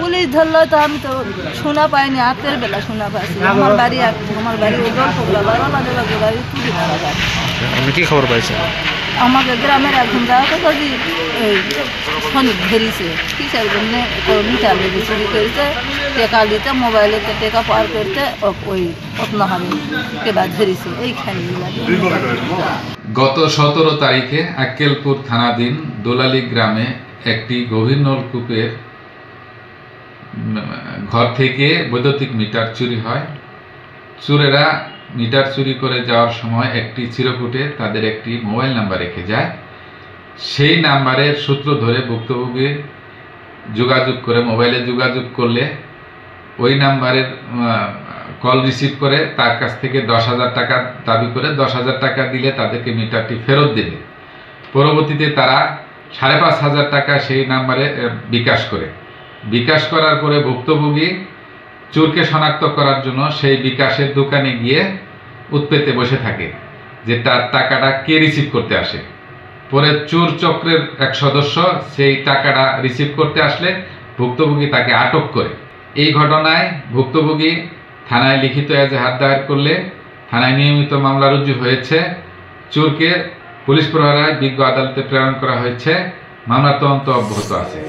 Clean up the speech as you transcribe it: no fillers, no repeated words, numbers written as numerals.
Police ধরলো তো আমি তো শোনা পাইনি, রাতের বেলা শোনা পাইছি। আমার বাড়ি ওই গল্পগুলা বাড়ি তুলি ধরা যায়। আপনি কি খবর পাইছেন? আমাকে গ্রামের একজন যাওয়া কথা যে ওই শনিক ধরিছে কিসের জন্য মিটার লেগে চুরি করেছে, টেকা দিতে মোবাইলে টেকা পার করতে ওই রত্নহারি কেবা ধরিছে এইখানে। গত 17 তারিখে আক্কেলপুর থানাধীন দোলালী গ্রামে একটি গভীর নলকূপের ঘর থেকে বৈদ্যুতিক মিটার চুরি হয়। চোরেরা মিটার চুরি করে যাওয়ার সময় একটি চিরকুটে তাদের একটি মোবাইল নাম্বার রেখে যায়। সেই নাম্বারের সূত্র ধরে ভুক্তভোগী যোগাযোগ করে মোবাইলে যোগাযোগ করলে ওই নাম্বারের কল রিসিভ করে তার কাছ থেকে 10,000 টাকা দাবি করে 10,000 টাকা দিলে তাদেরকে মিটারটি ফেরত দেবে। পরবর্তীতে তারা 5,500 টাকা সেই নাম্বারে বিকাশ করার পরে ভুক্তভোগী চোরকে শনাক্ত করার জন্য সেই বিকাশের দোকানে গিয়ে উৎপেতে বসে থাকে যে তার টাকাটা কে রিসিভ করতে আসে। পরে চোর চক্রের এক সদস্য সেই টাকাটা রিসিভ করতে আসলে ভুক্তভোগী তাকে আটক করে। এই ঘটনায় ভুক্তভোগী থানায় লিখিত এজাহার দায়ের করলে থানায় নিয়মিত মামলা রুজু হয়েছে। চোরকে পুলিশ প্রহরায় বিজ্ঞ আদালতে প্রেরণ করা হয়েছে। মামলার তদন্ত অব্যাহত আছে।